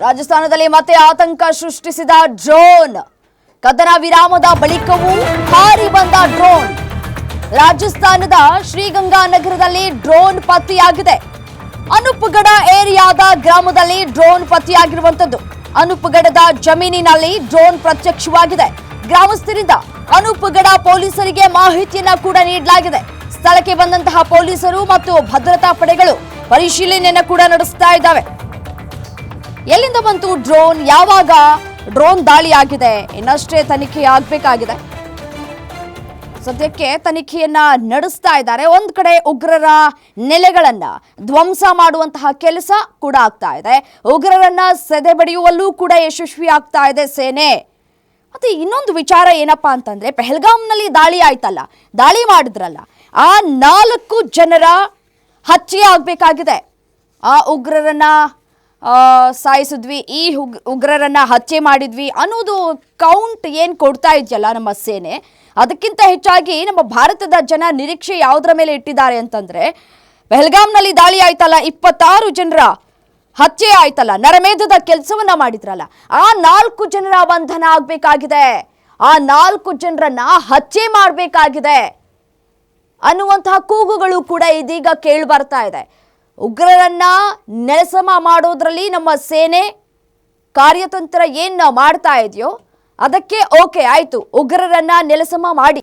ರಾಜಸ್ಥಾನದಲ್ಲಿ ಮತ್ತೆ ಆತಂಕ ಸೃಷ್ಟಿಸಿದ ಡ್ರೋನ್. ಕದನ ವಿರಾಮದ ಬಳಿಕವೂ ಹಾರಿ ಬಂದ ಡ್ರೋನ್. ರಾಜಸ್ಥಾನದ ಶ್ರೀಗಂಗಾನಗರದಲ್ಲಿ ಡ್ರೋನ್ ಪತ್ತೆಯಾಗಿದೆ. ಅನುಪಗಢ ಏರಿಯಾದ ಗ್ರಾಮದಲ್ಲಿ ಡ್ರೋನ್ ಪತ್ತೆಯಾಗಿರುವಂತದ್ದು. ಅನುಪಗಢದ ಜಮೀನಿನಲ್ಲಿ ಡ್ರೋನ್ ಪ್ರತ್ಯಕ್ಷವಾಗಿದೆ. ಗ್ರಾಮಸ್ಥರಿಂದ ಅನುಪಗಢ ಪೊಲೀಸರಿಗೆ ಮಾಹಿತಿಯನ್ನ ಕೂಡ ನೀಡಲಾಗಿದೆ. ಸ್ಥಳಕ್ಕೆ ಬಂದಂತಹ ಪೊಲೀಸರು ಮತ್ತು ಭದ್ರತಾ ಪಡೆಗಳು ಪರಿಶೀಲನೆಯನ್ನ ಕೂಡ ನಡೆಸ್ತಾ ಇದ್ದಾವೆ. ಎಲ್ಲಿಂದ ಬಂತು ಡ್ರೋನ್, ಯಾವಾಗ ಡ್ರೋನ್ ದಾಳಿ ಆಗಿದೆ, ಇನ್ನಷ್ಟೇ ತನಿಖೆ ಆಗಬೇಕಾಗಿದೆ. ಸದ್ಯಕ್ಕೆ ತನಿಖೆಯನ್ನ ನಡೆಸ್ತಾ ಇದ್ದಾರೆ. ಒಂದ್ ಕಡೆ ಉಗ್ರರ ನೆಲೆಗಳನ್ನ ಧ್ವಂಸ ಮಾಡುವಂತಹ ಕೆಲಸ ಕೂಡ ಆಗ್ತಾ ಇದೆ. ಉಗ್ರರನ್ನ ಸೆದೆಬಡಿಯುವಲ್ಲೂ ಕೂಡ ಯಶಸ್ವಿ ಆಗ್ತಾ ಇದೆ ಸೇನೆ. ಮತ್ತೆ ಇನ್ನೊಂದು ವಿಚಾರ ಏನಪ್ಪಾ ಅಂತಂದ್ರೆ, ಪೆಹಲ್ಗಾಮ್ನಲ್ಲಿ ದಾಳಿ ಆಯ್ತಲ್ಲ, ದಾಳಿ ಮಾಡಿದ್ರಲ್ಲ, ಆ 4 ಜನರ ಹತ್ಯೆ ಆಗ್ಬೇಕಾಗಿದೆ. ಆ ಉಗ್ರರನ್ನ ಸಾಯಿಸಿದ್ವಿ, ಈ ಉಗ್ರರನ್ನ ಹತ್ಯೆ ಮಾಡಿದ್ವಿ ಅನ್ನೋದು ಕೌಂಟ್ ಏನ್ ಕೊಡ್ತಾ ಇದೆಯಲ್ಲ ನಮ್ಮ ಸೇನೆ, ಅದಕ್ಕಿಂತ ಹೆಚ್ಚಾಗಿ ನಮ್ಮ ಭಾರತದ ಜನ ನಿರೀಕ್ಷೆ ಯಾವುದರ ಮೇಲೆ ಇಟ್ಟಿದ್ದಾರೆ ಅಂತಂದ್ರೆ, ಪೆಹಲ್ಗಾಮ್ನಲ್ಲಿ ದಾಳಿ ಆಯ್ತಲ್ಲ, 26 ಜನರ ಹತ್ಯೆ ಆಯ್ತಲ್ಲ, ನರಮೇಧದ ಕೆಲಸವನ್ನ ಮಾಡಿದ್ರಲ್ಲ, ಆ 4 ಜನರ ಬಂಧನ ಆಗ್ಬೇಕಾಗಿದೆ, ಆ 4 ಜನರನ್ನ ಹತ್ಯೆ ಮಾಡಬೇಕಾಗಿದೆ ಅನ್ನುವಂತಹ ಕೂಗುಗಳು ಕೂಡ ಇದೀಗ ಕೇಳಿ ಬರ್ತಾ ಇದೆ. ಉಗ್ರರನ್ನ ನೆಲಸಮ ಮಾಡೋದ್ರಲ್ಲಿ ನಮ್ಮ ಸೇನೆ ಕಾರ್ಯತಂತ್ರ ಏನ್ ಮಾಡ್ತಾ ಇದೆಯೋ ಅದಕ್ಕೆ ಓಕೆ ಆಯ್ತು, ಉಗ್ರರನ್ನ ನೆಲಸಮ ಮಾಡಿ